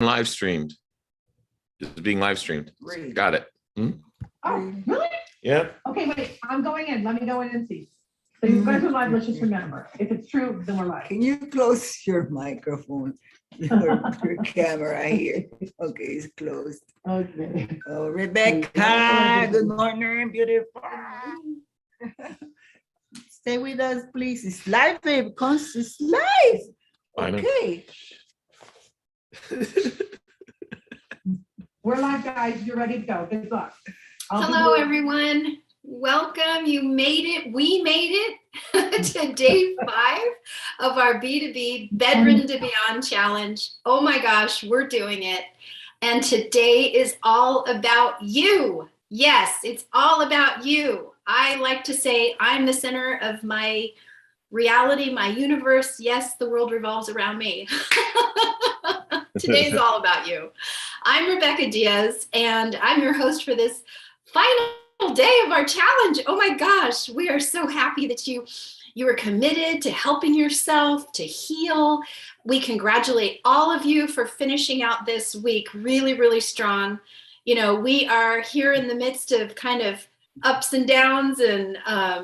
live streamed. It's being live streamed. Great. Got it. Hmm? Oh, really? Yeah. Okay, wait, I'm going in. Let me go in and see. So you guys are live, let's just remember. If it's true, then we're live. Can you close your microphone, your camera here? Okay, it's closed. Okay. Oh, Rebecca, good morning, beautiful. Stay with us, please. It's live, babe. It's live. I know. Okay. We're live, guys. You're ready to go. Good luck. Hello, everyone. Welcome. You made it. We made it to day 5 of our B2B Bedridden to Beyond Challenge. Oh my gosh, we're doing it. And today is all about you. Yes, it's all about you. I like to say I'm the center of my reality, my universe. Yes, the world revolves around me. Today's all about you. I'm Rebecca Diaz, and I'm your host for this final day of our challenge. Oh my gosh, we are so happy that you are committed to helping yourself to heal. We congratulate all of you for finishing out this week really, really strong. You know, we are here in the midst of kind of ups and downs and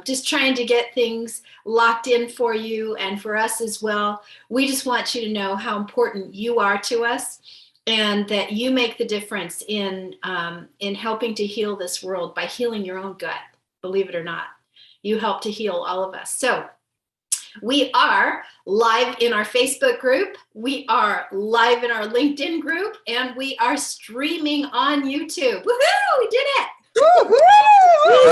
just trying to get things locked in for you and for us as well. We just want you to know how important you are to us and that you make the difference in helping to heal this world by healing your own gut. Believe it or not, you help to heal all of us. So we are live in our Facebook group. We are live in our LinkedIn group, and we are streaming on YouTube. Woohoo! We did it. If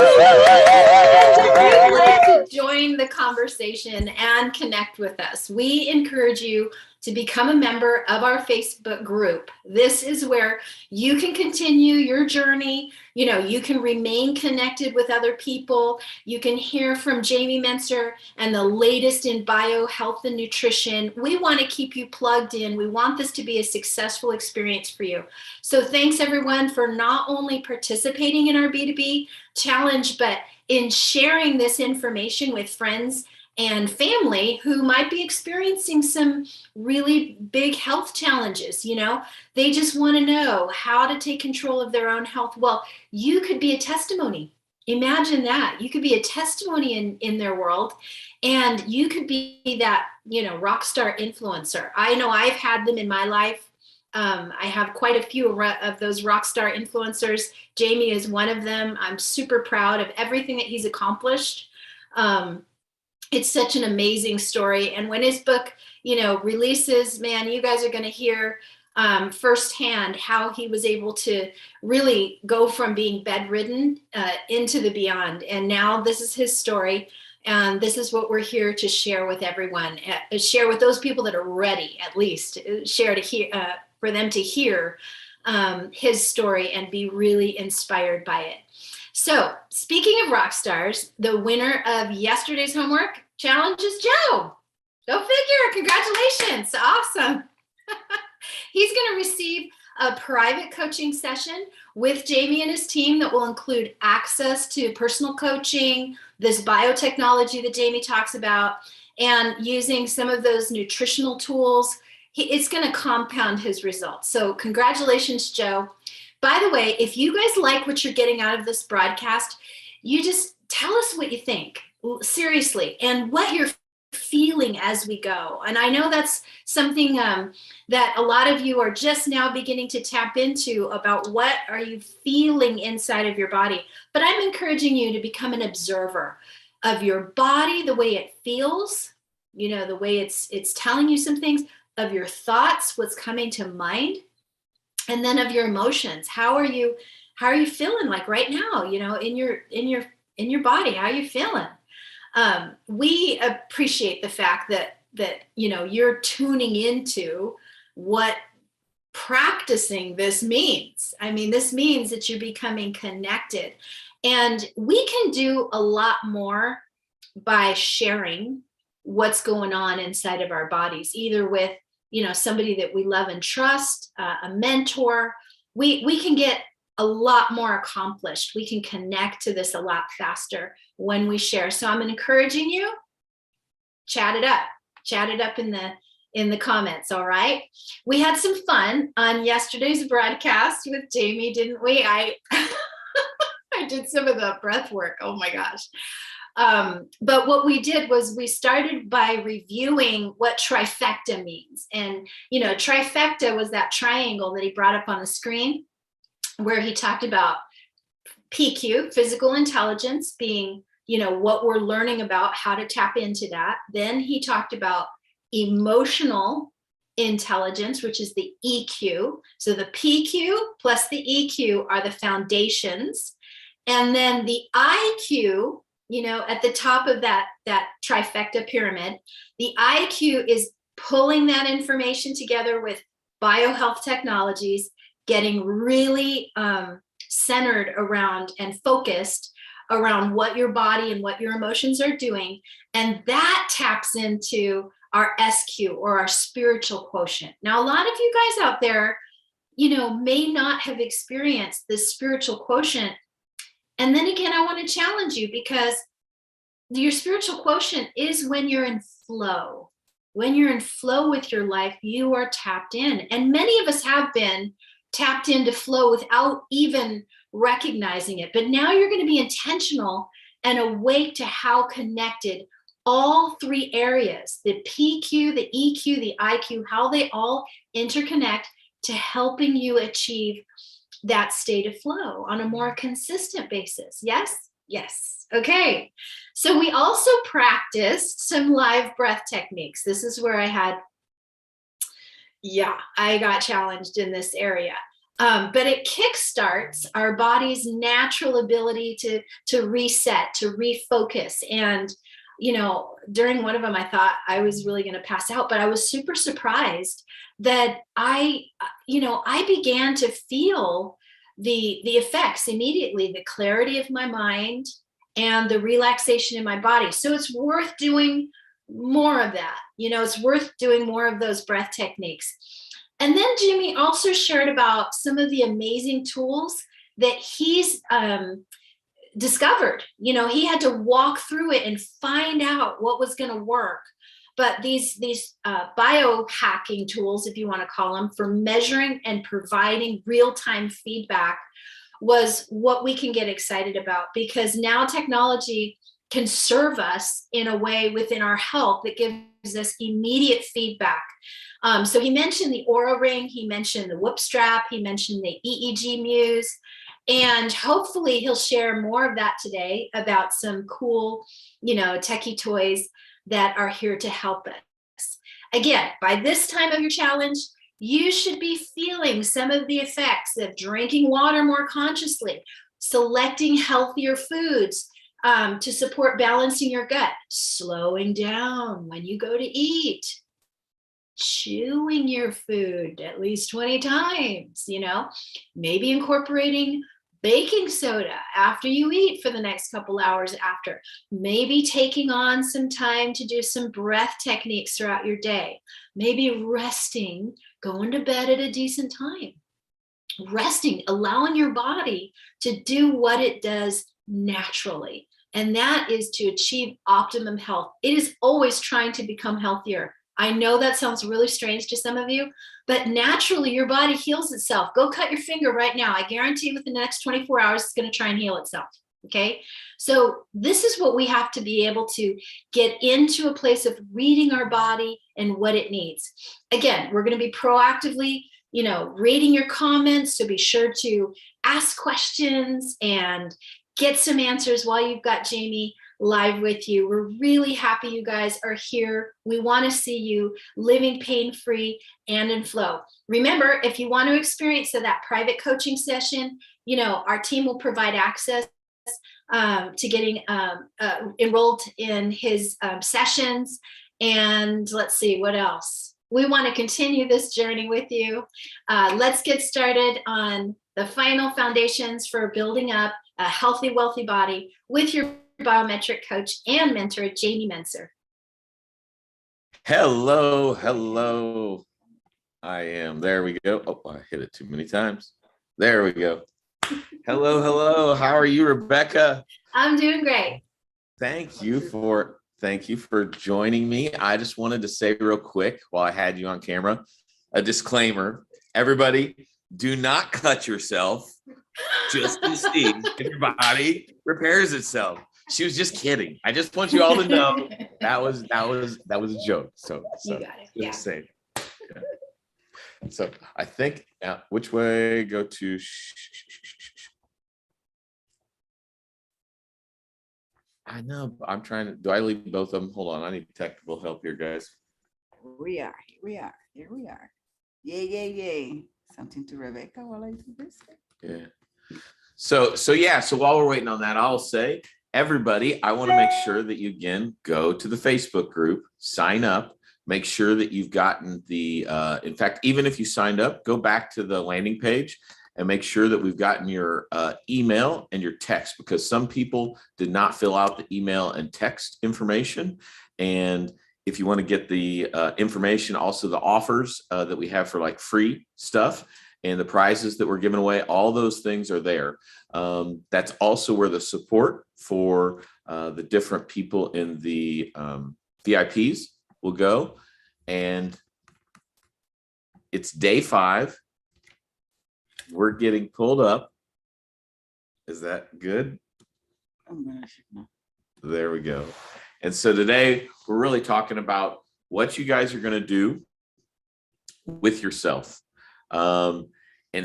you'd like to join the conversation and connect with us, we encourage you to become a member of our Facebook group. This is where you can continue your journey. You know, you can remain connected with other people. You can hear from Jamie Mentzer and the latest in bio, health, and nutrition. We want to keep you plugged in. We want this to be a successful experience for you. So thanks everyone for not only participating in our B2B challenge, but in sharing this information with friends and family who might be experiencing some really big health challenges. You know, they just want to know how to take control of their own health. Well, you could be a testimony. Imagine that. You could be a testimony in their world, and you could be that, you know, rock star influencer. I know I've had them in my life. I have quite a few of those rock star influencers. Jamie is one of them. I'm super proud of everything that he's accomplished. It's such an amazing story. And when his book, you know, releases, man, you guys are going to hear firsthand how he was able to really go from being bedridden into the beyond. And now this is his story. And this is what we're here to share with everyone, share with those people that are ready, at least share to hear, for them to hear his story and be really inspired by it. So speaking of rock stars, the winner of yesterday's homework challenge is Joe. Go figure. Congratulations. Awesome. He's going to receive a private coaching session with Jamie and his team that will include access to personal coaching, this biotechnology that Jamie talks about, and using some of those nutritional tools. It's going to compound his results. So congratulations, Joe. By the way, if you guys like what you're getting out of this broadcast, you just tell us what you think, seriously, and what you're feeling as we go. And I know that's something that a lot of you are just now beginning to tap into about what are you feeling inside of your body. But I'm encouraging you to become an observer of your body, the way it feels, you know, the way it's telling you some things, of your thoughts, what's coming to mind, and then of your emotions. How are you feeling like right now, you know, in your body? How are you feeling? We appreciate the fact that you know, you're tuning into what practicing this means. I mean, this means that you're becoming connected, and we can do a lot more by sharing what's going on inside of our bodies, either with, you know, somebody that we love and trust, a mentor. We can get a lot more accomplished. We can connect to this a lot faster when we share. So I'm encouraging you, chat it up in in the comments. All right. We had some fun on yesterday's broadcast with Jamie, didn't we? I did some of the breath work. Oh my gosh. But what we did was we started by reviewing what trifecta means. And, trifecta was that triangle that he brought up on the screen where he talked about PQ, physical intelligence, being, what we're learning about, how to tap into that. Then he talked about emotional intelligence, which is the EQ. So the PQ plus the EQ are the foundations. And then the IQ, at the top of that trifecta pyramid, the IQ is pulling that information together with biohealth technologies, getting really centered around and focused around what your body and what your emotions are doing. And that taps into our SQ, or our spiritual quotient. Now, a lot of you guys out there, may not have experienced this spiritual quotient. And then again, I want to challenge you, because your spiritual quotient is when you're in flow. When you're in flow with your life, you are tapped in. And many of us have been tapped into flow without even recognizing it. But now you're going to be intentional and awake to how connected all three areas, the PQ, the EQ, the IQ, how they all interconnect to helping you achieve that state of flow on a more consistent basis. Yes? Yes. Okay. So we also practiced some live breath techniques. This is where I got challenged in this area. But it kickstarts our body's natural ability to reset, to refocus. And, during one of them, I thought I was really going to pass out, but I was super surprised that I began to feel the effects immediately, the clarity of my mind and the relaxation in my body. So it's worth doing more of that. It's worth doing more of those breath techniques. And then Jimmy also shared about some of the amazing tools that he's discovered. He had to walk through it and find out what was going to work. But these biohacking tools, if you want to call them, for measuring and providing real-time feedback was what we can get excited about, because now technology can serve us in a way within our health that gives us immediate feedback. So he mentioned the Aura Ring, he mentioned the Whoop Strap, he mentioned the EEG Muse, and hopefully he'll share more of that today about some cool, techie toys that are here to help us. Again, by this time of your challenge, you should be feeling some of the effects of drinking water more consciously, selecting healthier foods to support balancing your gut, slowing down when you go to eat, chewing your food at least 20 times, maybe incorporating baking soda after you eat for the next couple hours after, maybe taking on some time to do some breath techniques throughout your day, maybe resting, going to bed at a decent time, resting, allowing your body to do what it does naturally. And that is to achieve optimum health. It is always trying to become healthier. I know that sounds really strange to some of you, but naturally your body heals itself. Go cut your finger right now. I guarantee within the next 24 hours, it's going to try and heal itself. Okay. So this is what we have to be able to get into a place of reading our body and what it needs. Again, we're going to be proactively, reading your comments. So be sure to ask questions and get some answers while you've got Jamie live with you. We're really happy you guys are here. We want to see you living pain-free and in flow. Remember, if you want to experience that private coaching session, our team will provide access to getting enrolled in his sessions. And let's see, what else? We want to continue this journey with you. Let's get started on the final foundations for building up a healthy, wealthy body with your biometric coach and mentor, Jamie Mentzer. Hello. There we go. Oh, I hit it too many times. There we go. Hello. How are you, Rebecca? I'm doing great. Thank you for Thank you for joining me. I just wanted to say real quick while I had you on camera, a disclaimer. Everybody, do not cut yourself just to see if your body repairs itself. She was just kidding. I just want you all to know that was a joke. So You got it. Yeah. just saying. Yeah. So I think which way go to? I know. I'm trying to. Do I leave both of them? Hold on. I need technical help here, guys. Here we are. Here we are. Here we are. Yay, yay, yay. Something to Rebecca while I do this. Yeah. So while we're waiting on that, I'll say, everybody, I want to make sure that you again go to the Facebook group, sign up, make sure that you've gotten the, in fact, even if you signed up, go back to the landing page and make sure that we've gotten your email and your text, because some people did not fill out the email and text information. And if you want to get the information, also the offers that we have for like free stuff and the prizes that we're giving away, all those things are there. That's also where the support for the different people in the VIPs will go. And it's day 5. We're getting pulled up. Is that good? I'm gonna check now. There we go. And so today we're really talking about what you guys are going to do with yourself. And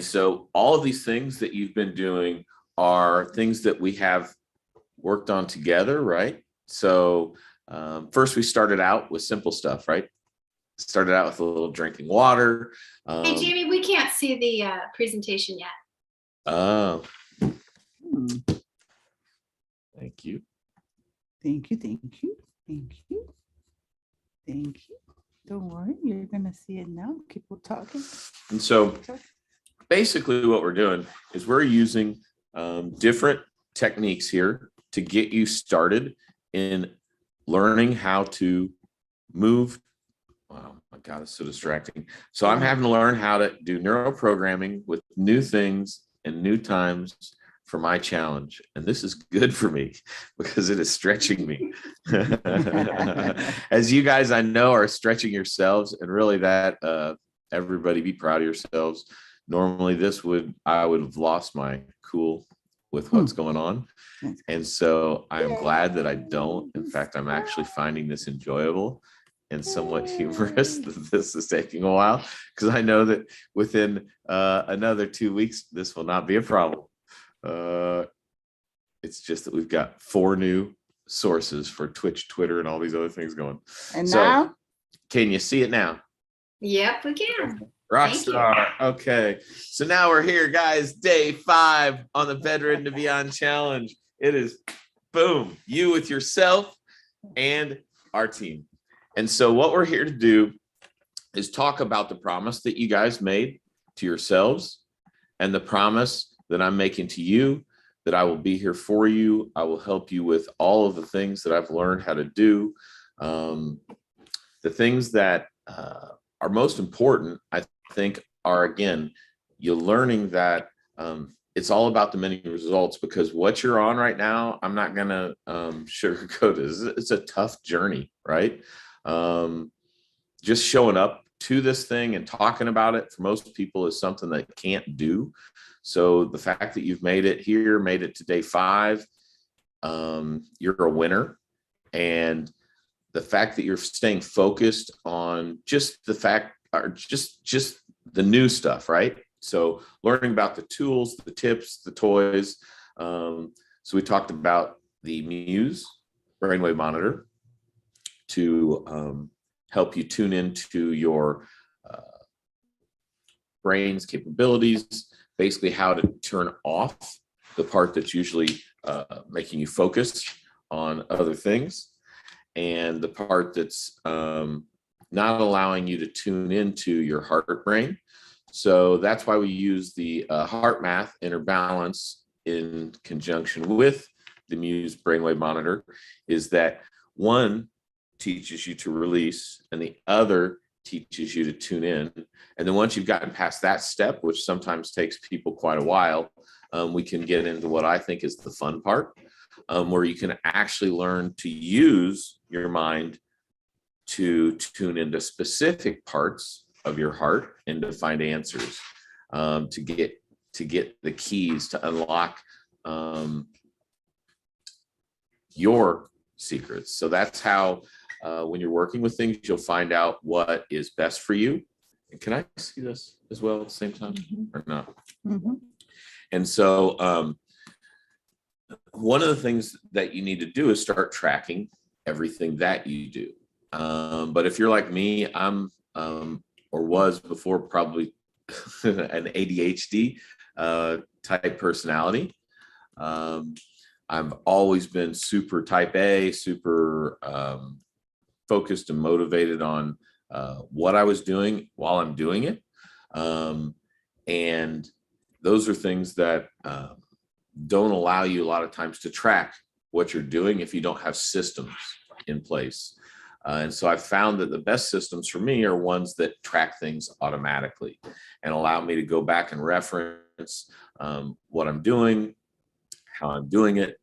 so all of these things that you've been doing are things that we have worked on together, right? So first we started out with simple stuff, right? Started out with a little drinking water. Hey, Jamie, we can't see the presentation yet. Oh, Hmm. thank you. Thank you, thank you, thank you, thank you. Don't worry, you're gonna see it now. Keep on talking. And so basically what we're doing is we're using different techniques here to get you started in learning how to move. Oh my God, it's so distracting. So I'm having to learn how to do neuroprogramming with new things and new times for my challenge. And this is good for me because it is stretching me. As you guys, I know, are stretching yourselves, and really that everybody be proud of yourselves. Normally I would have lost my cool with what's going on. And so I am glad that I don't. In fact, I'm actually finding this enjoyable and somewhat humorous that this is taking a while, because I know that within another 2 weeks, this will not be a problem. It's just that we've got 4 new sources for Twitch, Twitter, and all these other things going. And So, now, can you see it now? Yep, we can. Rockstar. Okay. So now we're here, guys. Day 5 on the Bedridden to Beyond Challenge. It is boom, you with yourself and our team. And so what we're here to do is talk about the promise that you guys made to yourselves and the promise that I'm making to you, that I will be here for you. I will help you with all of the things that I've learned how to do. The things that are most important, I think, are, again, you're learning that it's all about the many results, because what you're on right now, I'm not going to sugarcoat it. It's a tough journey, right? Just showing up to this thing and talking about it for most people is something that can't do. So the fact that you've made it here, made it to day 5, you're a winner. And the fact that you're staying focused on just the fact, or just the new stuff, right? So learning about the tools, the tips, the toys. So we talked about the Muse brainwave monitor to help you tune into your brain's capabilities, basically how to turn off the part that's usually making you focus on other things, and the part that's not allowing you to tune into your heart brain. So that's why we use the heart math inner balance in conjunction with the Muse brainwave monitor, is that one teaches you to release and the other teaches you to tune in. And then once you've gotten past that step, which sometimes takes people quite a while, we can get into what I think is the fun part, where you can actually learn to use your mind to tune into specific parts of your heart and to find answers, to get the keys to unlock your secrets. So that's how, when you're working with things, you'll find out what is best for you. And can I see this as well at the same time or not? And so one of the things that you need to do is start tracking everything that you do. But if you're like me, I'm or was before probably an ADHD type personality. I've always been super type A, super focused and motivated on what I was doing while I'm doing it. And those are things that don't allow you a lot of times to track what you're doing if you don't have systems in place. And so I found that the best systems for me are ones that track things automatically and allow me to go back and reference what I'm doing, how I'm doing it,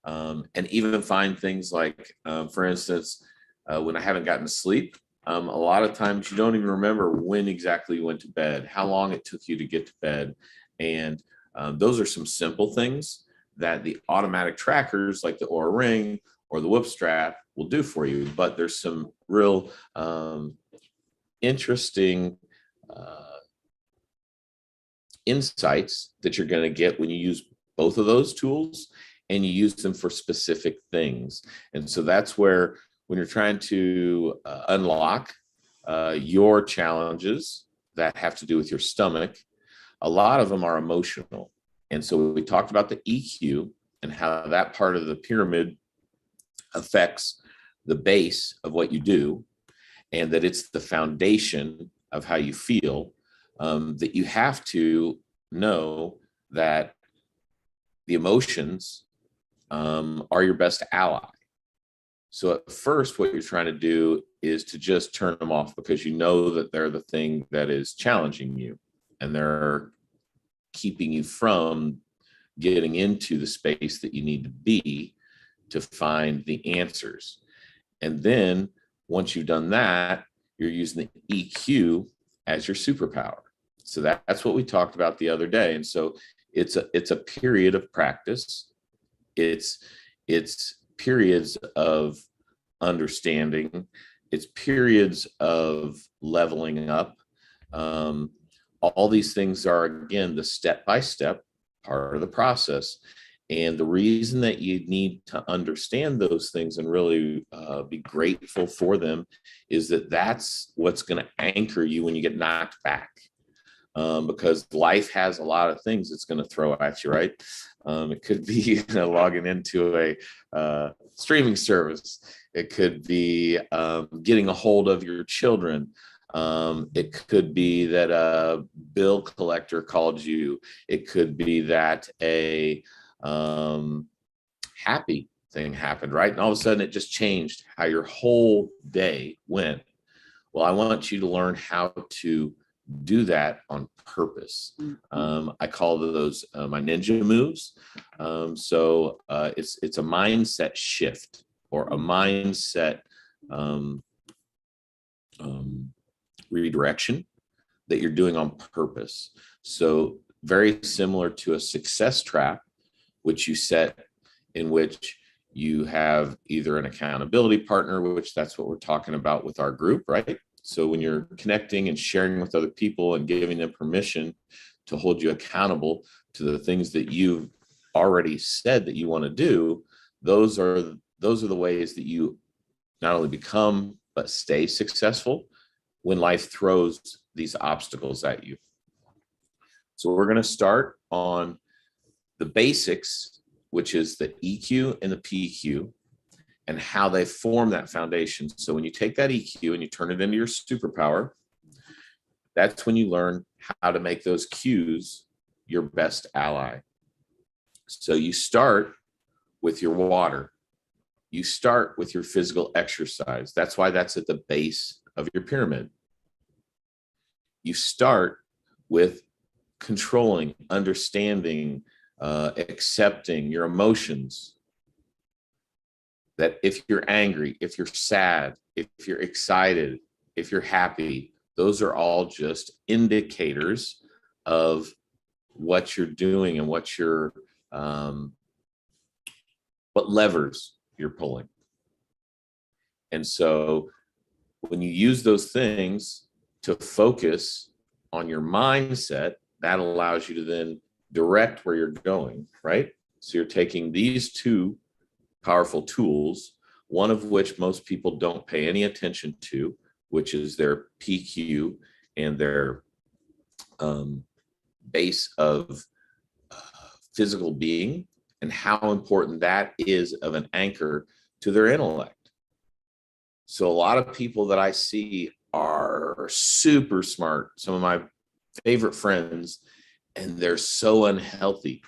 and even find things like, for instance, when I haven't gotten to sleep, a lot of times you don't even remember when exactly you went to bed, how long it took you to get to bed. And those are some simple things that the automatic trackers like the Oura Ring or the Whoop Strap will do for you. But there's some real interesting insights that you're going to get when you use both of those tools and you use them for specific things. And so that's where, when you're trying to unlock your challenges that have to do with your stomach, a lot of them are emotional. And so we talked about the EQ and how that part of the pyramid affects the base of what you do, and that it's the foundation of how you feel, that you have to know that the emotions are your best ally. So at first, what you're trying to do is to just turn them off, because you know that they're the thing that is challenging you and they're keeping you from getting into the space that you need to be to find the answers. And then once you've done that, you're using the EQ as your superpower. So that's what we talked about the other day. And so it's a period of practice. It's periods of understanding. It's periods of leveling up. All these things are, again, the step-by-step part of the process. And the reason that you need to understand those things and really be grateful for them is that that's what's going to anchor you when you get knocked back. Because life has a lot of things it's going to throw at you, right? It could be logging into a streaming service. It could be getting a hold of your children. It could be that a bill collector called you. It could be that a happy thing happened, right? And all of a sudden it just changed how your whole day went. Well, I want you to learn how to do that on purpose. I call those my ninja moves. So it's a mindset shift or a mindset redirection that you're doing on purpose. So very similar to a success trap, which you set, in which you have either an accountability partner, which that's what we're talking about with our group, right? So when you're connecting and sharing with other people and giving them permission to hold you accountable to the things that you've already said that you want to do, those are the ways that you not only become but stay successful when life throws these obstacles at you. So we're going to start on the basics, which is the EQ and the PQ, and how they form that foundation. So when you take that EQ and you turn it into your superpower, that's when you learn how to make those cues your best ally. So you start with your water. You start with your physical exercise. That's why that's at the base of your pyramid. You start with controlling, understanding, accepting your emotions. that if you're angry, if you're sad, if you're excited, if you're happy, those are all just indicators of what you're doing and what levers you're pulling. And so when you use those things to focus on your mindset, that allows you to then direct where you're going, right? So you're taking these two powerful tools, one of which most people don't pay any attention to, which is their PQ and their base of physical being, and how important that is of an anchor to their intellect. So a lot of people that I see are super smart, some of my favorite friends, and they're so unhealthy.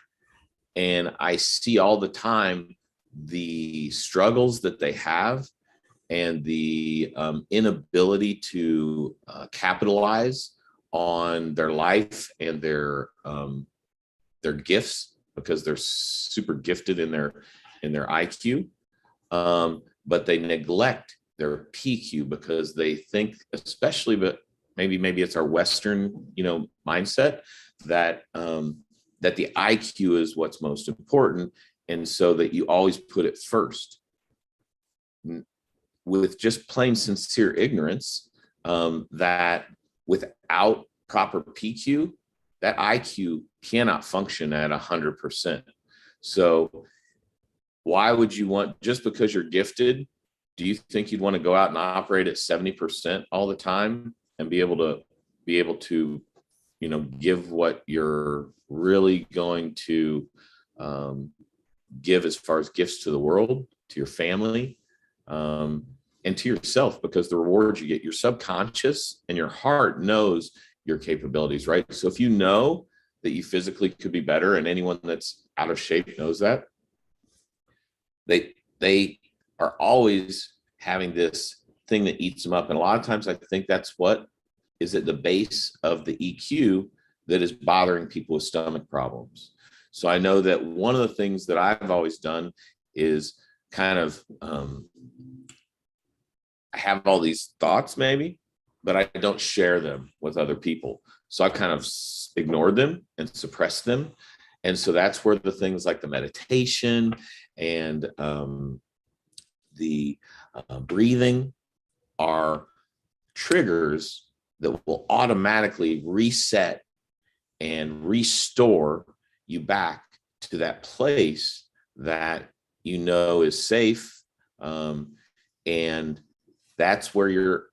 And I see all the time the struggles that they have and the inability to capitalize on their life and their gifts, because they're super gifted in their IQ, but they neglect their PQ because they think, especially, but maybe it's our Western, mindset, that that the IQ is what's most important, and so that you always put it first. With just plain sincere ignorance, that without proper PQ, that IQ cannot function at 100%. So why would you want, just because you're gifted, do you think you'd want to go out and operate at 70% all the time and be able to give what you're really going to give as far as gifts to the world, to your family, and to yourself? Because the rewards you get, your subconscious and your heart knows your capabilities, right? So if you know that you physically could be better, and anyone that's out of shape knows that, they are always having this thing that eats them up. And a lot of times I think that's what is at the base of the EQ that is bothering people with stomach problems. So I know that one of the things that I've always done is kind of, I have all these thoughts maybe, but I don't share them with other people. So I've kind of ignored them and suppressed them. And so that's where the things like the meditation and the breathing are triggers that will automatically reset and restore you back to that place that is safe. And that's where you're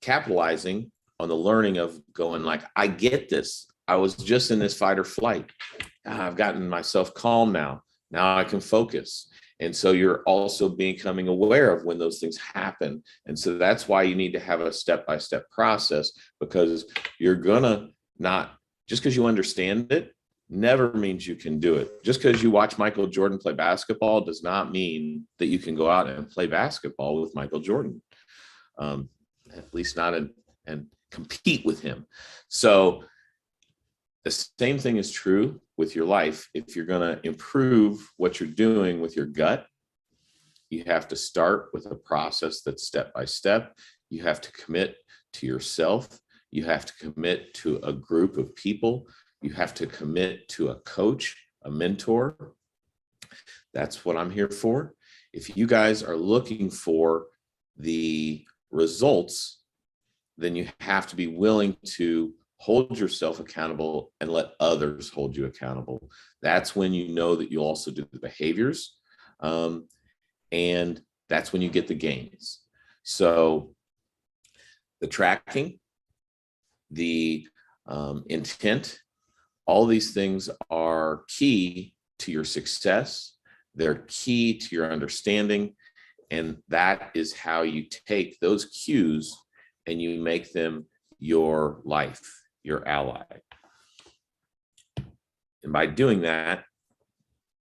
capitalizing on the learning of going like, I get this. I was just in this fight or flight. I've gotten myself calm now. Now I can focus. And so you're also becoming aware of when those things happen. And so that's why you need to have a step-by-step process, because you're gonna not, just because you understand it, never means you can do it. Just because you watch Michael Jordan play basketball does not mean that you can go out and play basketball with Michael Jordan. At least not and compete with him. So the same thing is true with your life. If you're going to improve what you're doing with your gut, you have to start with a process that's step by step. You have to commit to yourself. You have to commit to a group of people. You have to commit to a coach, a mentor. That's what I'm here for. If you guys are looking for the results, then you have to be willing to hold yourself accountable and let others hold you accountable. That's when you know that you also do the behaviors, and that's when you get the gains. So the tracking, the intent, all these things are key to your success. They're key to your understanding. And that is how you take those cues and you make them your life, your ally. And by doing that,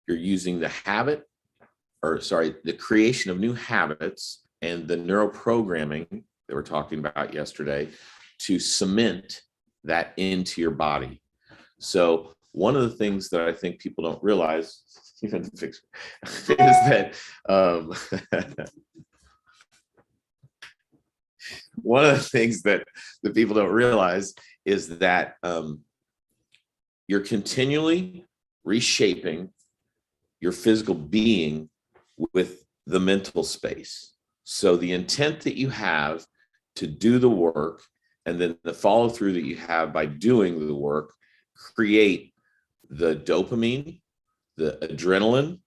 you're using the creation of new habits and the neuroprogramming that we're talking about yesterday to cement that into your body. So one of the things that I think people don't realize, you have to fix is that one of the things that the people don't realize is that you're continually reshaping your physical being with the mental space. So the intent that you have to do the work and then the follow through that you have by doing the work create the dopamine, the adrenaline,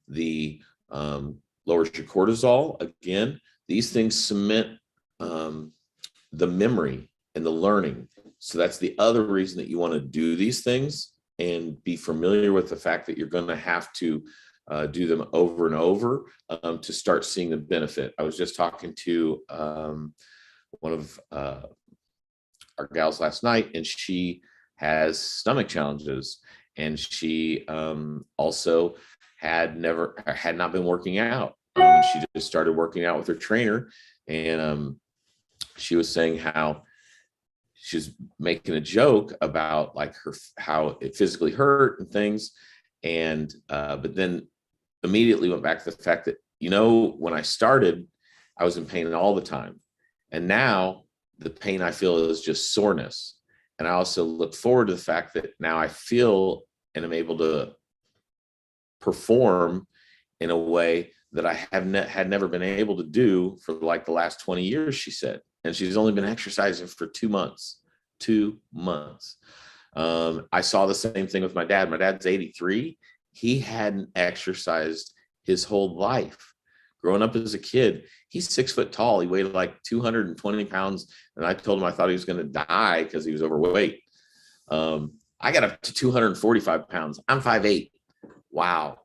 the lowers your cortisol. Again, these things cement the memory and the learning. So that's the other reason that you want to do these things and be familiar with the fact that you're going to have to do them over and over to start seeing the benefit. I was just talking to one of our gals last night, and she has stomach challenges, and she also had not been working out. She just started working out with her trainer, and she was saying how she's making a joke about like how it physically hurt and things, and but then immediately went back to the fact that, you know, when I started, I was in pain all the time, and now the pain I feel is just soreness. And I also look forward to the fact that now I feel and I'm able to perform in a way that I had never been able to do for like the last 20 years, she said. And she's only been exercising for 2 months. 2 months. I saw the same thing with my dad. My dad's 83. He hadn't exercised his whole life. Growing up as a kid, he's 6 foot tall. He weighed like 220 pounds. And I told him I thought he was going to die because he was overweight. I got up to 245 pounds. I'm 5'8". Wow.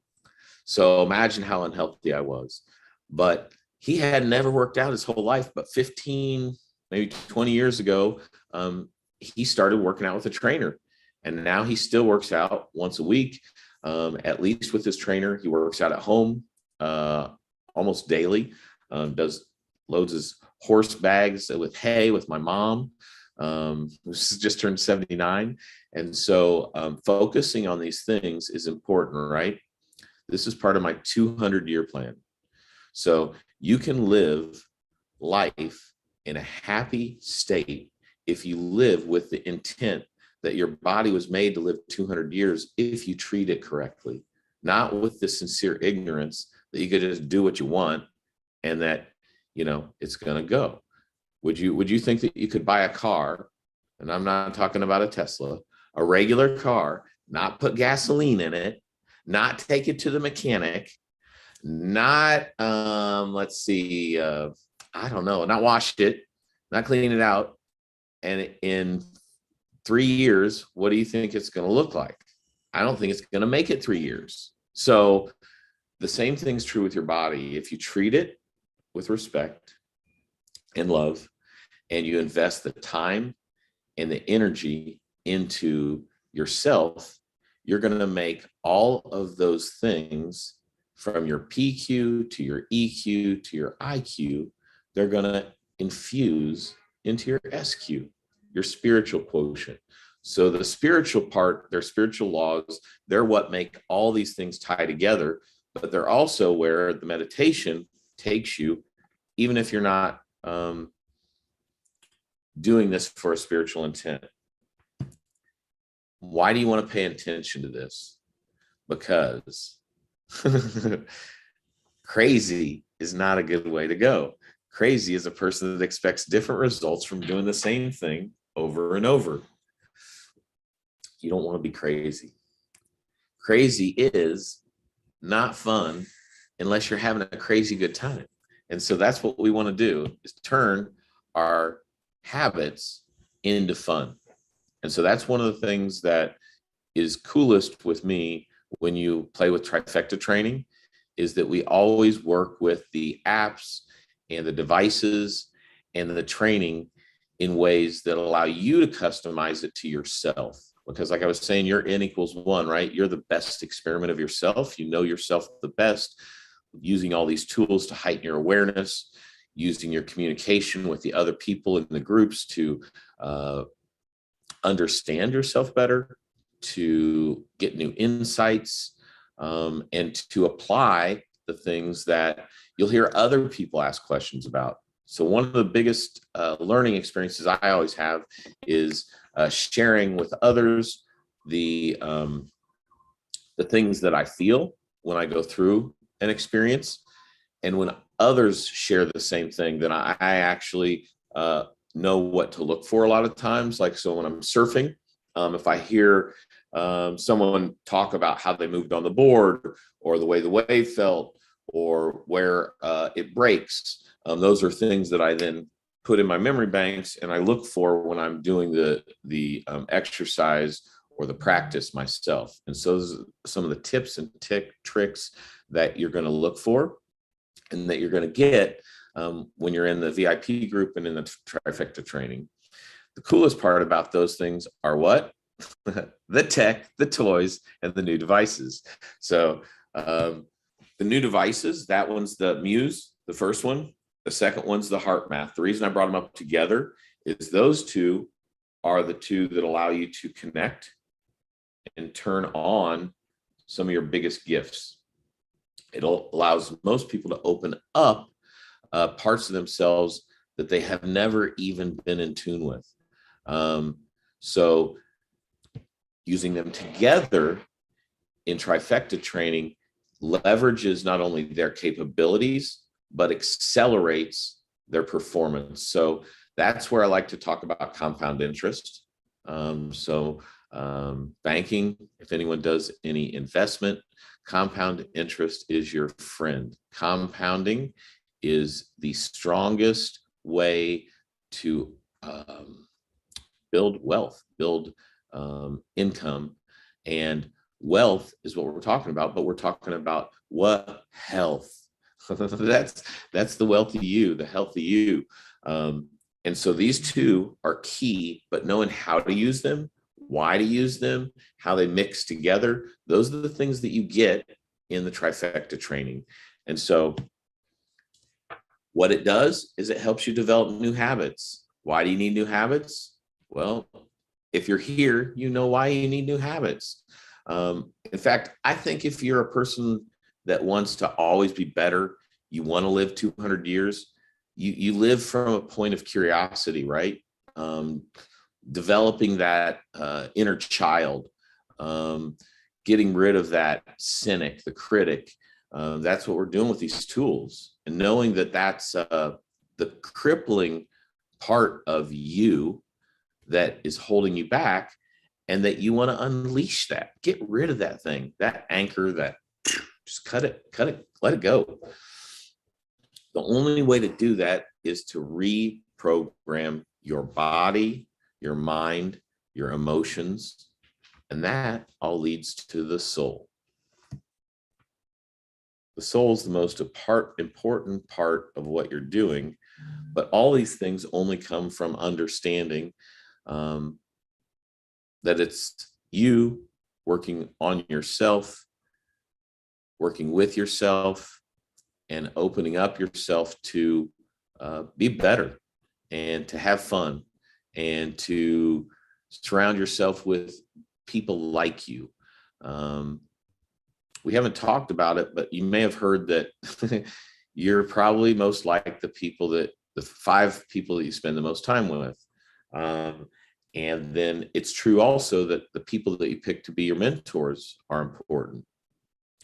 So imagine how unhealthy I was. But he had never worked out his whole life. But 15, maybe 20 years ago, he started working out with a trainer. And now he still works out once a week, at least with his trainer. He works out at home almost daily, loads his horse bags with hay with my mom, who's just turned 79. And so focusing on these things is important, right? This is part of my 200-year plan. So you can live life in a happy state if you live with the intent that your body was made to live 200 years if you treat it correctly, not with the sincere ignorance that you could just do what you want and that, you know, it's going to go. Would you think that you could buy a car, and I'm not talking about a Tesla, a regular car, not put gasoline in it, not take it to the mechanic, not, let's see, I don't know, not wash it, not clean it out, and in 3 years, what do you think it's going to look like? I don't think it's going to make it 3 years. So the same thing's true with your body. If you treat it with respect and love, and you invest the time and the energy into yourself, you're going to make all of those things, from your PQ to your EQ to your IQ, they're going to infuse into your SQ, your spiritual quotient. So the spiritual part, their spiritual laws, they're what make all these things tie together, but they're also where the meditation takes you, even if you're not doing this for a spiritual intent. Why do you want to pay attention to this? Because crazy is not a good way to go. Crazy is a person that expects different results from doing the same thing over and over. You don't want to be crazy. Crazy is not fun unless you're having a crazy good time. And so that's what we want to do, is turn our habits into fun. And so that's one of the things that is coolest with me when you play with trifecta training, is that we always work with the apps and the devices and the training in ways that allow you to customize it to yourself. Because like I was saying, you're N equals 1, right? You're the best experiment of yourself. You know yourself the best, using all these tools to heighten your awareness, using your communication with the other people in the groups to understand yourself better, to get new insights, and to apply the things that you'll hear other people ask questions about. So one of the biggest learning experiences I always have is sharing with others the things that I feel when I go through an experience. And when others share the same thing, then I actually know what to look for a lot of times. Like, so when I'm surfing, if I hear someone talk about how they moved on the board, or the way the wave felt, or where it breaks, those are things that I then put in my memory banks and I look for when I'm doing the exercise or the practice myself. And so those are some of the tips and tricks that you're going to look for and that you're going to get when you're in the VIP group and in the trifecta training. The coolest part about those things are what? The tech, the toys, and the new devices. So the new devices, that one's the Muse, the first one. The second one's the Heart Math. The reason I brought them up together is those two are the two that allow you to connect and turn on some of your biggest gifts. It allows most people to open up parts of themselves that they have never even been in tune with. So using them together in trifecta training leverages not only their capabilities, but accelerates their performance. So that's where I like to talk about compound interest. Banking, if anyone does any investment, compound interest is your friend. Compounding is the strongest way to build wealth, build income. And wealth is what we're talking about, but we're talking about what? Health. That's the wealthy you, the healthy you. And so these two are key, but knowing how to use them, why to use them, how they mix together, those are the things that you get in the trifecta training. And so what it does is it helps you develop new habits. Why do you need new habits? Well, if you're here, you know why you need new habits. In fact, I think if you're a person that wants to always be better, you want to live 200 years, you live from a point of curiosity, right? Developing that inner child, getting rid of that cynic, the critic. That's what we're doing with these tools. And knowing that that's the crippling part of you that is holding you back, and that you want to unleash that, get rid of that thing, that anchor, that just cut it, let it go. The only way to do that is to reprogram your body, your mind, your emotions, and that all leads to the soul. The soul is the most important part of what you're doing, but all these things only come from understanding that it's you working on yourself, working with yourself, and opening up yourself to be better and to have fun and to surround yourself with people like you. We haven't talked about it, but you may have heard that you're probably most like the 5 people that you spend the most time with. And then it's true also that the people that you pick to be your mentors are important.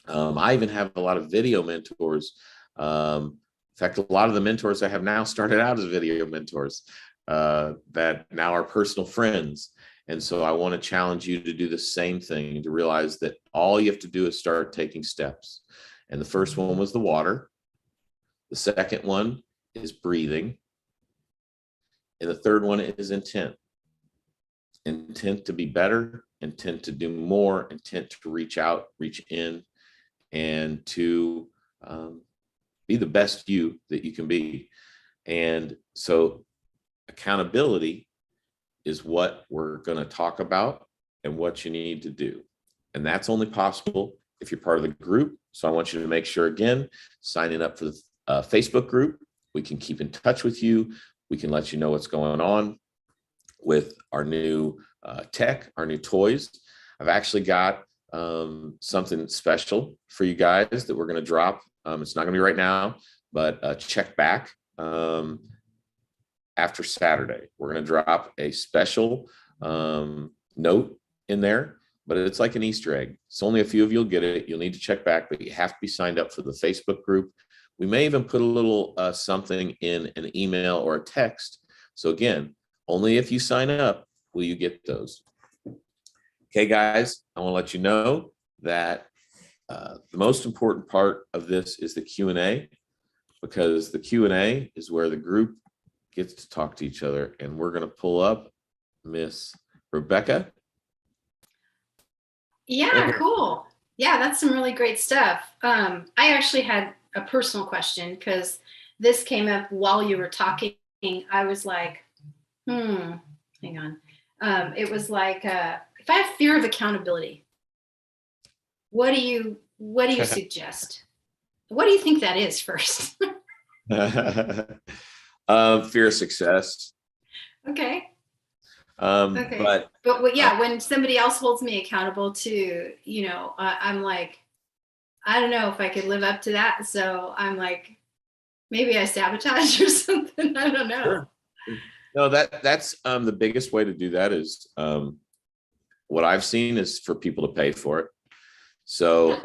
I even have a lot of video mentors. In fact, a lot of the mentors I have now started out as video mentors that now are personal friends. And so I want to challenge you to do the same thing, to realize that all you have to do is start taking steps. And the first one was the water. The second one is breathing. And the third one is intent. Intent to be better, intent to do more, intent to reach out, reach in, and to be the best you that you can be. And so accountability is what we're going to talk about and what you need to do. And that's only possible if you're part of the group. So I want you to make sure, again, signing up for the Facebook group. We can keep in touch with you. We can let you know what's going on with our new tech, our new toys. I've actually got something special for you guys that we're going to drop. It's not going to be right now, but check back after Saturday. We're going to drop a special note in there, but it's like an Easter egg. It's only a few of you'll get it. You'll need to check back, but you have to be signed up for the Facebook group. We may even put a little something in an email or a text. So again, only if you sign up will you get those. Okay, guys, I want to let you know that the most important part of this is the Q&A, because the Q&A is where the group gets to talk to each other. And we're going to pull up Miss Rebecca. Yeah, cool. Yeah, that's some really great stuff. I actually had a personal question because this came up while you were talking. I was like, hang on. It was like, if I have fear of accountability, what do you suggest? What do you think that is first? Fear of success. Okay. Okay. But yeah, when somebody else holds me accountable to, I'm like, I don't know if I could live up to that. So I'm like, maybe I sabotage or something. I don't know. Sure. No, that's the biggest way to do that is what I've seen is for people to pay for it. So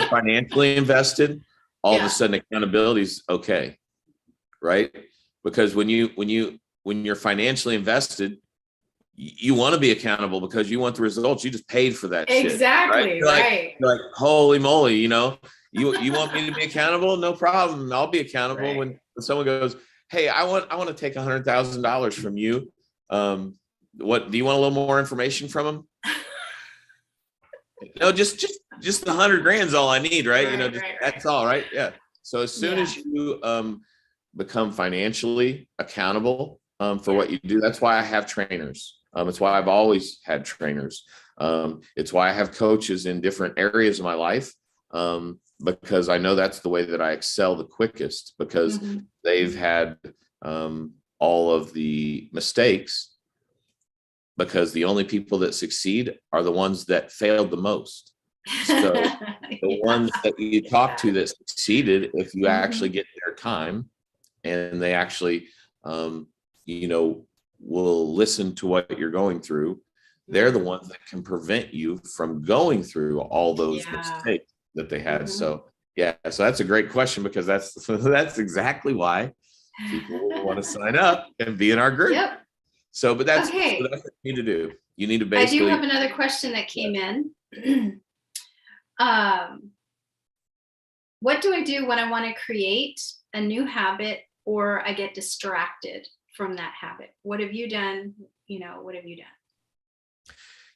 financially invested, all of a sudden accountability is okay, right? Because when you're financially invested, you want to be accountable because you want the results. You just paid for that shit. Exactly, right? You're like, holy moly, you want me to be accountable? No problem. I'll be accountable. Right. When someone goes, hey, I want to take $100,000 from you. What do you want a little more information from them? No, just the 100 grand's all I need, right? That's all, right? Yeah. So as soon as you become financially accountable for what you do, that's why I have trainers. It's why I've always had trainers. It's why I have coaches in different areas of my life, because I know that's the way that I excel the quickest, because they've had all of the mistakes, because the only people that succeed are the ones that failed the most. So the ones that you talk to that succeeded, if you actually get their time and they actually, will listen to what you're going through, they're the ones that can prevent you from going through all those mistakes that they had. So so that's a great question, because that's exactly why people want to sign up and be in our group. Yep. So that's what you need to do. You need to basically. I do have another question that came in. What do I do when I want to create a new habit or I get distracted from that habit? What have you done? What have you done?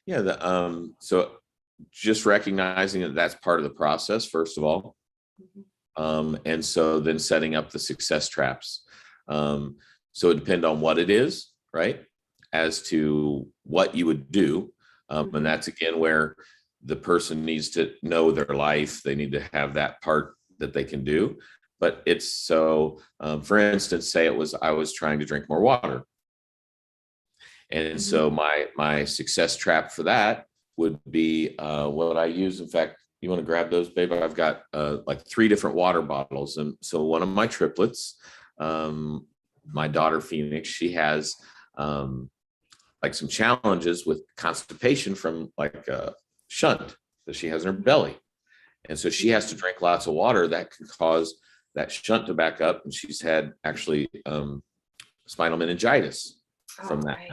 Yeah. So just recognizing that that's part of the process, first of all. And so then setting up the success traps. So it depends on what it is, right? As to what you would do. And that's again where the person needs to know their life. They need to have that part that they can do. But it's so, for instance, say I was trying to drink more water. And so my success trap for that would be what I use. In fact, you want to grab those, babe? I've got like 3 different water bottles. And so one of my triplets, my daughter Phoenix, she has like some challenges with constipation from like a shunt that she has in her belly. And so she has to drink lots of water. That can cause that shunt to back up. And she's had actually spinal meningitis from that. Right.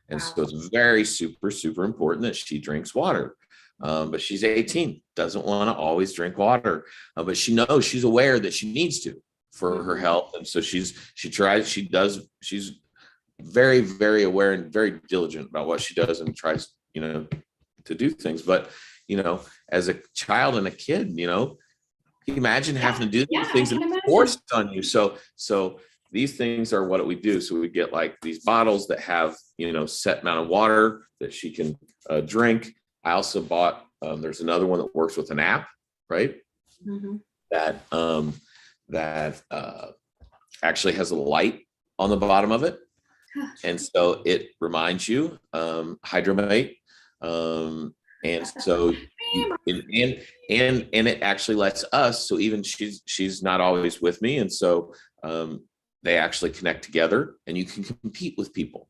And so it's very super, super important that she drinks water. But she's 18, doesn't want to always drink water. But she knows, she's aware that she needs to for her health. And so she's very, very aware and very diligent about what she does and tries, to do things. But, as a child and a kid, imagine having to do these things and it's forced on you. So these things are what we do. So we get like these bottles that have, set amount of water that she can drink. I also bought, there's another one that works with an app, right? That actually has a light on the bottom of it. And so it reminds you, Hydramate, And so and it actually lets us, so even she's not always with me, and so they actually connect together, and you can compete with people.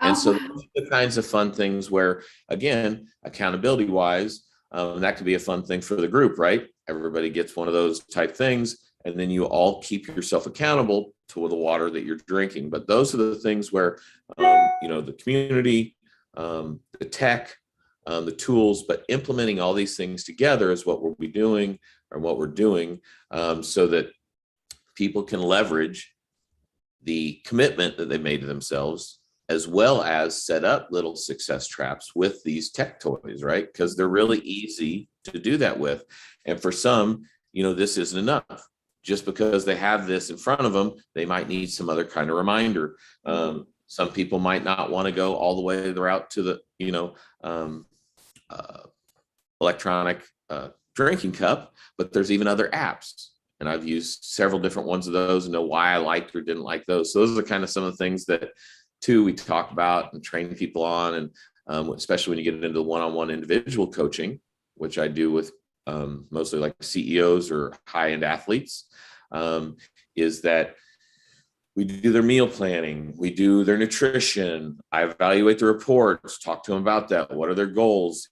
And so those are the kinds of fun things where, again, accountability wise, that could be a fun thing for the group, right? Everybody gets one of those type things, and then you all keep yourself accountable to the water that you're drinking. But those are the things where, the community, the tech, the tools, but implementing all these things together is what we'll be doing, or what we're doing, so that people can leverage the commitment that they made to themselves, as well as set up little success traps with these tech toys, right? Because they're really easy to do that with. And for some, this isn't enough. Just because they have this in front of them, they might need some other kind of reminder. Some people might not want to go all the way the route to the, electronic drinking cup, but there's even other apps. And I've used several different ones of those and know why I liked or didn't like those. So those are kind of some of the things that, too, we talk about and train people on. And especially when you get into one-on-one individual coaching, which I do with mostly like CEOs or high-end athletes, is that we do their meal planning, we do their nutrition, I evaluate the reports, talk to them about that. What are their goals?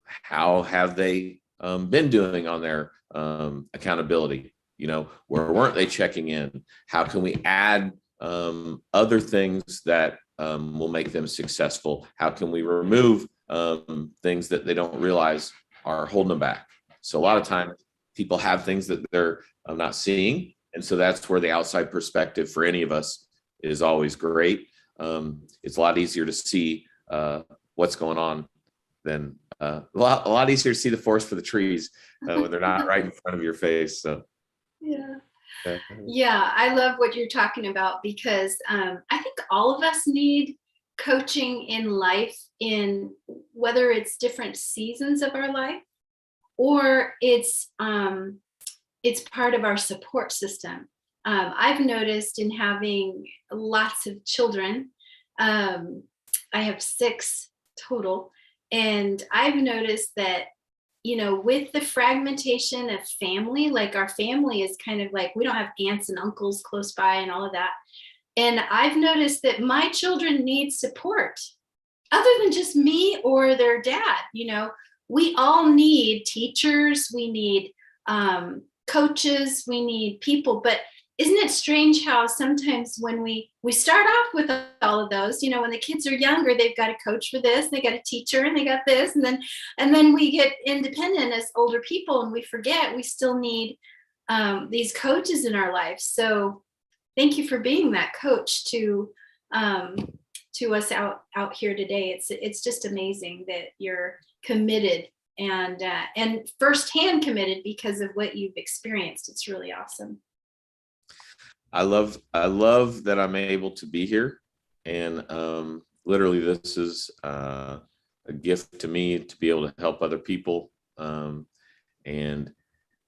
How have they been doing on their accountability? Where weren't they checking in? How can we add other things that will make them successful? How can we remove things that they don't realize are holding them back? So a lot of times people have things that they're not seeing. And so that's where the outside perspective for any of us is always great. It's a lot easier to see what's going on than a lot easier to see the forest for the trees when they're not right in front of your face. So yeah, I love what you're talking about, because I think all of us need coaching in life, in whether it's different seasons of our life, or it's part of our support system. I've noticed in having lots of children, I have 6 total, and I've noticed that, with the fragmentation of family, like our family is kind of like, we don't have aunts and uncles close by and all of that. And I've noticed that my children need support other than just me or their dad. We all need teachers, we need coaches, we need people. But isn't it strange how sometimes when we start off with all of those, when the kids are younger, they've got a coach for this, they got a teacher, and they got this, and then we get independent as older people, and we forget we still need these coaches in our lives. So thank you for being that coach to us out here today. It's just amazing that you're committed and firsthand committed because of what you've experienced. It's really awesome. I love that I'm able to be here, and literally this is a gift to me to be able to help other people, and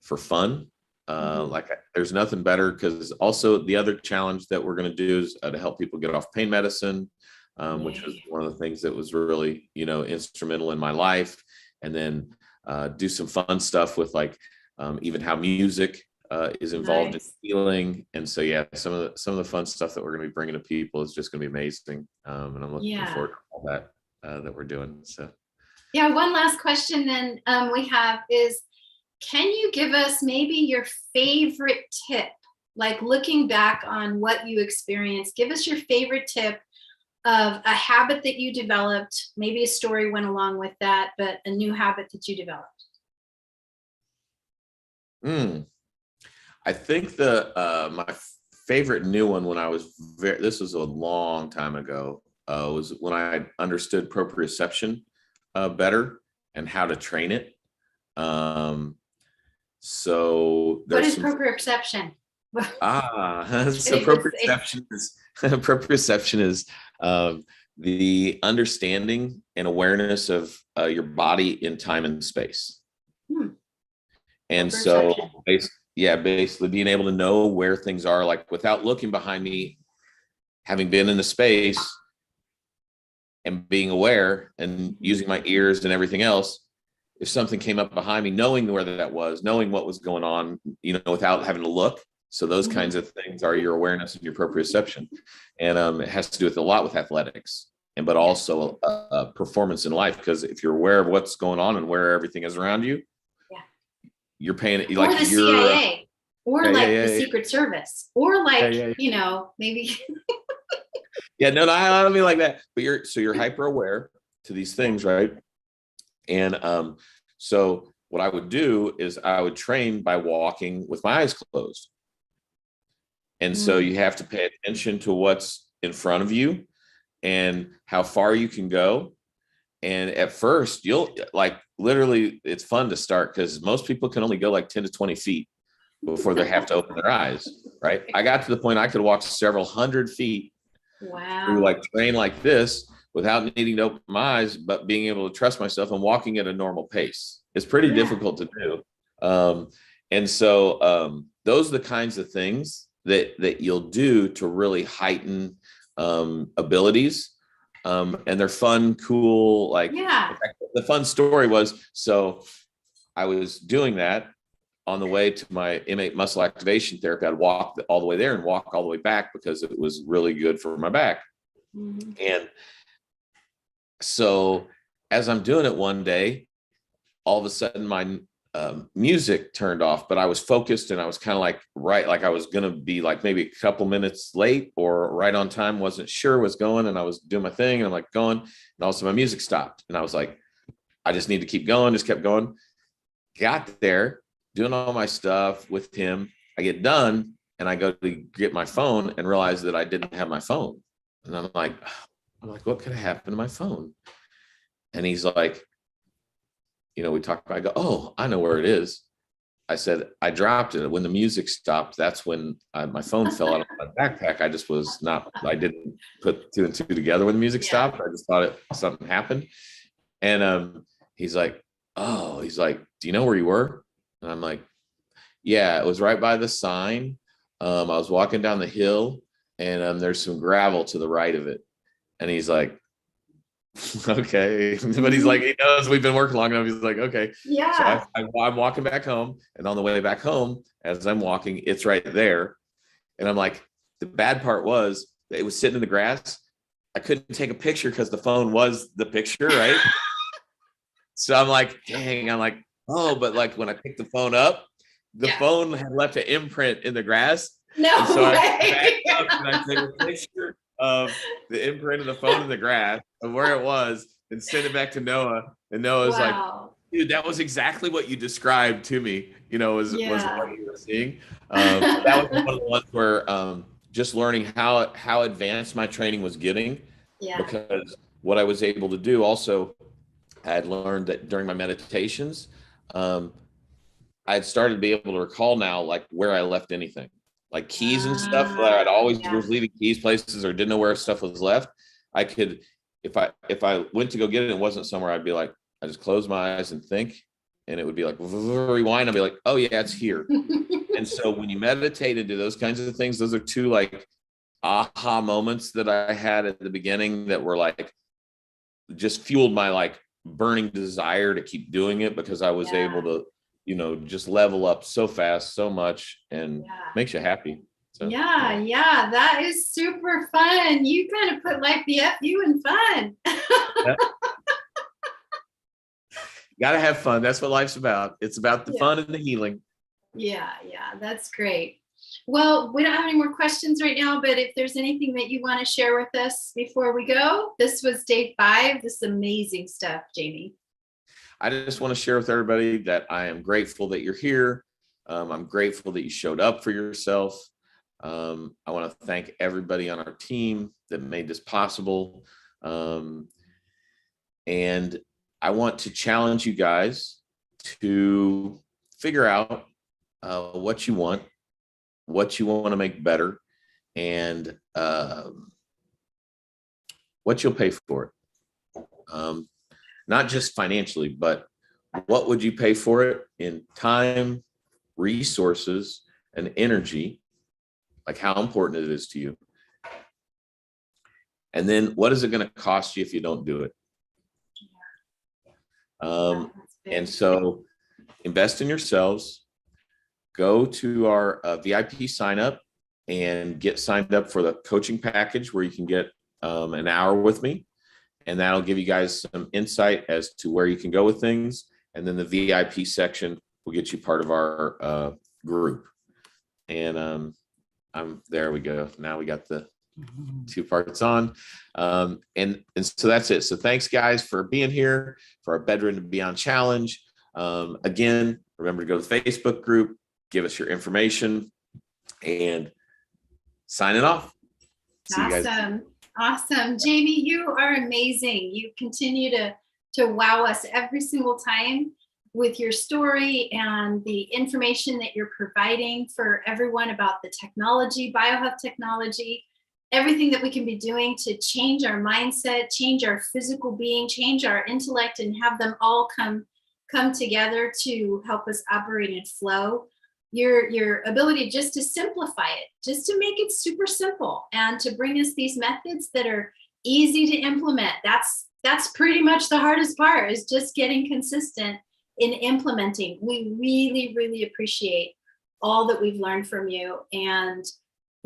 for fun. There's nothing better, because also the other challenge that we're going to do is to help people get off pain medicine, which was one of the things that was really instrumental in my life, and then do some fun stuff with even how music is involved in healing. And so some of the fun stuff that we're going to be bringing to people is just going to be amazing, and I'm looking forward to all that we're doing. So one last question then we have is, can you give us maybe your favorite tip, like looking back on what you experienced? Give us your favorite tip of a habit that you developed. Maybe a story went along with that, but a new habit that you developed. I think my favorite new one, when I was this was a long time ago, was when I understood proprioception better and how to train it. So what is proprioception? So proprioception is the understanding and awareness of your body in time and space. And so basically being able to know where things are, like without looking behind me, having been in the space and being aware and using my ears and everything else. If something came up behind me, knowing where that was, knowing what was going on, without having to look. So those kinds of things are your awareness and your proprioception. And it has to do with a lot with athletics, but also performance in life. Because if you're aware of what's going on and where everything is around you, you're paying it. Or the CIA, or the yeah. Secret Service, or maybe. No, I don't mean like that. But you're hyper aware to these things, right? And so what I would do is I would train by walking with my eyes closed. And so you have to pay attention to what's in front of you and how far you can go. And at first you'll literally, it's fun to start because most people can only go like 10 to 20 feet before they have to open their eyes. Right. I got to the point I could walk several hundred feet through terrain like this without needing to open my eyes, but being able to trust myself and walking at a normal pace. It's pretty difficult to do. And so those are the kinds of things that you'll do to really heighten abilities. And they're fun, cool. In fact, the fun story was, so I was doing that on the way to my M8 muscle activation therapy. I'd walk all the way there and walk all the way back because it was really good for my back. And so as I'm doing it one day, all of a sudden my music turned off, but I was focused and I was kind of I was going to be maybe a couple minutes late or right on time. Wasn't sure what's going, and I was doing my thing and I'm going, and also my music stopped. And I was like, I just need to keep going. Just kept going. Got there, doing all my stuff with him. I get done and I go to get my phone and realize that I didn't have my phone. And I'm like, what could have happened to my phone? And he's like, we talked about, I go, oh, I know where it is. I said, I dropped it. When the music stopped, that's when my phone fell out of my backpack. I didn't put two and two together when the music stopped. I just thought something happened. And he's like, do you know where you were? And I'm like, yeah, it was right by the sign. I was walking down the hill and there's some gravel to the right of it. And he's like, okay. But he's like, he knows we've been working long enough. He's like, okay. Yeah. So I'm walking back home, and on the way back home, as I'm walking, it's right there. And I'm like, the bad part was it was sitting in the grass. I couldn't take a picture because the phone was the picture, right? So I'm like, dang, but when I picked the phone up, the phone had left an imprint in the grass. No and so way. I backed up and I took a picture of the imprint of the phone in the grass of where it was and sent it back to Noah. And Noah's like, dude, that was exactly what you described to me, was what you were seeing. That was one of the ones where just learning how advanced my training was getting. Yeah. Because what I was able to do also, I had learned that during my meditations, I had started to be able to recall now, where I left anything. Like keys and stuff that I'd always was leaving keys places or didn't know where stuff was left. I could, if I went to go get it and it wasn't somewhere, I'd be like, I just close my eyes and think, and it would be like rewind. I'd be like, oh yeah, it's here. And so when you meditate and do those kinds of things, those are two aha moments that I had at the beginning that were just fueled my burning desire to keep doing it, because I was able to just level up so fast, so much, and makes you happy. So, that is super fun. You kind of put the FU in fun. Gotta have fun. That's what life's about. It's about the fun and the healing. Yeah, that's great. Well, we don't have any more questions right now, but if there's anything that you want to share with us before we go, this was day 5. This is amazing stuff, Jamie. I just want to share with everybody that I am grateful that you're here. I'm grateful that you showed up for yourself. I want to thank everybody on our team that made this possible. And I want to challenge you guys to figure out what you want to make better, and what you'll pay for it. Not just financially, but what would you pay for it in time, resources, and energy? How important it is to you. And then what is it going to cost you if you don't do it? And so invest in yourselves. Go to our VIP sign up and get signed up for the coaching package where you can get an hour with me. And that'll give you guys some insight as to where you can go with things. And then the VIP section will get you part of our group. And there we go. Now we got the 2 parts on. And so that's it. So thanks guys for being here for our Bedridden and Beyond Challenge. Again, remember to go to the Facebook group, give us your information, and signing off. See you guys. Awesome. Jamie, you are amazing. You continue to wow us every single time with your story and the information that you're providing for everyone about the technology, biohealth technology, everything that we can be doing to change our mindset, change our physical being, change our intellect, and have them all come together to help us operate in flow. Your ability just to simplify it, just to make it super simple, and to bring us these methods that are easy to implement. That's pretty much the hardest part, is just getting consistent in implementing. We really, really appreciate all that we've learned from you. And,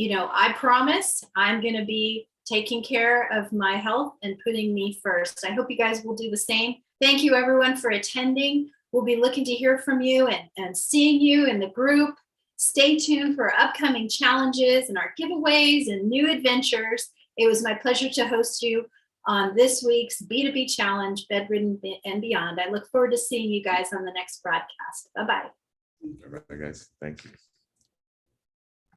I promise I'm going to be taking care of my health and putting me first. I hope you guys will do the same. Thank you everyone for attending. We'll be looking to hear from you and seeing you in the group. Stay tuned for upcoming challenges and our giveaways and new adventures. It was my pleasure to host you on this week's B2B Challenge, Bedridden and Beyond. I look forward to seeing you guys on the next broadcast. Bye-bye. All right, guys. Thank you.